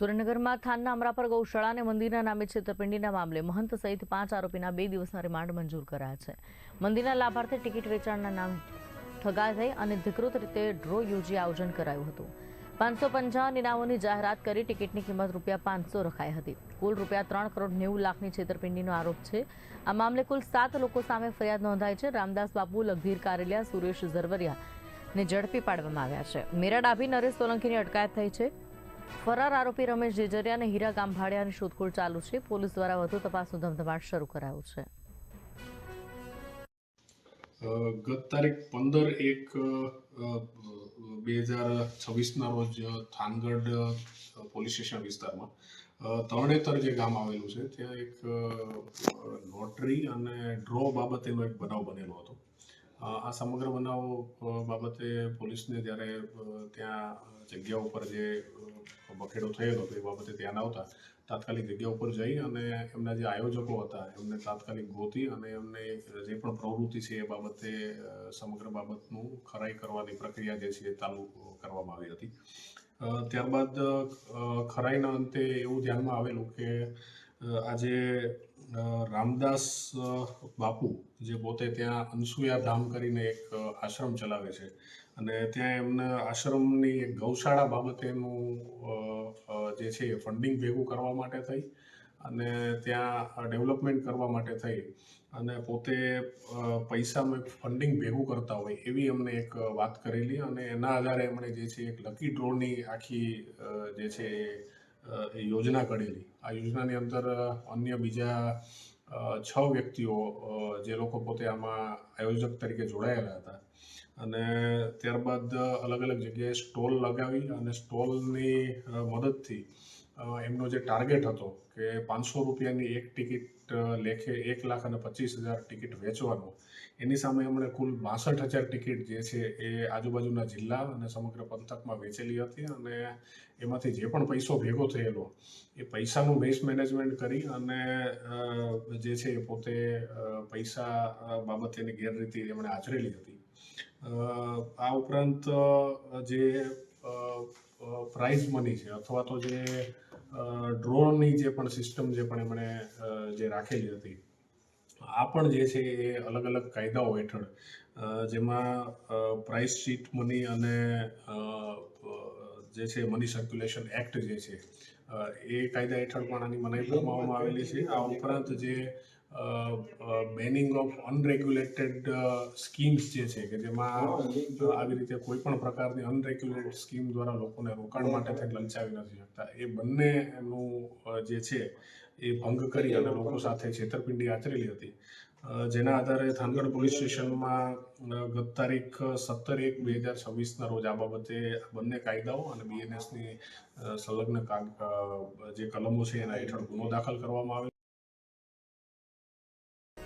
સુરેન્દ્રનગરમાં થાનના અમરાપર ગૌશાળા અને મંદિરના નામે છેતરપિંડીના મામલે મહંત સહિત 5 આરોપીના 2 દિવસના રિમાન્ડ મંજૂર કરાયા છે। મંદિરના લાભાર્થે ટિકિટ વેચાણના નામ ઠગાઈ થઈ અને અધિકૃત રીતે ડ્રો યોજી આયોજન કરાયું હતું। 555 ઇનામોની જાહેરાત કરી ટિકિટની કિંમત ₹500 રખાઈ હતી। કુલ ₹3 કરોડ 90 લાખની છેતરપિંડીનો આરોપ છે। આ મામલે કુલ 7 લોકો સામે ફરિયાદ નોંધાઈ છે। રામદાસ બાપુ, લખધીર કારેલિયા, સુરેશ ઝરવરિયાને ઝડપી પાડવામાં આવ્યા છે। મેરા ડાભી, નરેશ સોલંકીની અટકાયત થઈ છે। ફરાર આરોપી રમેશ જેજરિયા અને હીરા ગામભાડિયાની શોધખોળ ચાલુ છે। પોલીસ દ્વારા વધુ તપાસનો ધમધમાટ શરૂ કરાયો છે। ગત તારીખ 15/1/2026ના રોજ થાનગઢ પોલીસ સ્ટેશન વિસ્તારમાં તરણેતર જે ગામ આવેલું છે ત્યાં એક લોટરી અને ડ્રો બાબતેનો એક બનાવ બનેલો હતો। આ સમગ્ર બનાવ બાબતે પોલીસને જ્યારે ત્યાં જગ્યા ઉપર જે બખેડો થયેલો હતો એ બાબતે ધ્યાન આવતા તાત્કાલિક જગ્યા ઉપર જઈ અને એમના જે આયોજકો હતા એમને તાત્કાલિક ગોતી અને એમને જે પણ પ્રવૃત્તિ છે એ બાબતે સમગ્ર બાબતનું ખરાઈ કરવાની પ્રક્રિયા જે છે એ ચાલુ કરવામાં આવી હતી। ત્યારબાદ ખરાઈના અંતે એવું ધ્યાનમાં આવેલું કે આજે રામદાસ બાપુ જે પોતે ત્યાં અનસુયા ધામ કરીને એક આશ્રમ ચલાવે છે અને ત્યાં એમના આશ્રમની એક ગૌશાળા બાબતેનું જે છે એ ફંડિંગ ભેગું કરવા માટે થઈ અને ત્યાં ડેવલપમેન્ટ કરવા માટે થઈ અને પોતે પૈસાનું એક ફંડિંગ ભેગું કરતા હોય એવી એમને એક વાત કરેલી અને એના આધારે એમણે જે છે એક લકી ડ્રોની આખી જે છે એ યોજના ઘડેલી। આ યોજનાની અંદર અન્ય બીજા 6 વ્યક્તિઓ જે લોકો પોતે આમાં આયોજક તરીકે જોડાયેલા હતા અને ત્યારબાદ અલગ અલગ જગ્યાએ સ્ટોલ લગાવી અને સ્ટોલની મદદથી એમનો જે ટાર્ગેટ હતો કે ₹500ની એક ટિકિટ લેખે 1,25,000 ટિકિટ વેચવાનો, એની સામે એમણે કુલ 62,000 ટિકિટ જે છે એ આજુબાજુના જિલ્લા અને સમગ્ર પંથકમાં વેચેલી હતી અને એમાંથી જે પણ પૈસો ભેગો થયેલો એ પૈસાનું મિસમેનેજમેન્ટ કરી અને જે છે એ પોતે પૈસા બાબતેની ગેરરીતિ એમણે આચરેલી હતી। આ ઉપરાંત જે પ્રાઇઝ મની છે અથવા તો જે ડ્રોની જે પણ સિસ્ટમ જે પણ એમણે જે રાખેલી હતી આ પણ જે છે એ અલગ અલગ કાયદાઓ હેઠળ જેમાં પ્રાઇસ શીટ મની અને જે છે મની સર્ક્યુલેશન એક્ટ જે છે એ કાયદા હેઠળ પણ આની મનાઈ ફરમાવવામાં આવેલી છે। આ ઉપરાંત જે બેનિંગ ઓફ અનરેગ્યુલેટેડ સ્કીમ્સ જે છે કે જેમાં આવી રીતે કોઈ પણ પ્રકારની અનરેગ્યુલેટેડ સ્કીમ દ્વારા લોકોને રોકાણ માટે થઈને લલચાવી નથી શકતા એ બંનેનું જે છે એ ભંગ કરી અને લોકો સાથે છેતરપિંડી આચરેલી હતી। જેના આધારે થાનગઢ પોલીસ સ્ટેશનમાં ગત તારીખ 17/1/2026ના રોજ આ બાબતે બંને કાયદાઓ અને BNSની સંલગ્ન જે કલમો છે એના હેઠળ ગુનો દાખલ કરવામાં આવ્યો।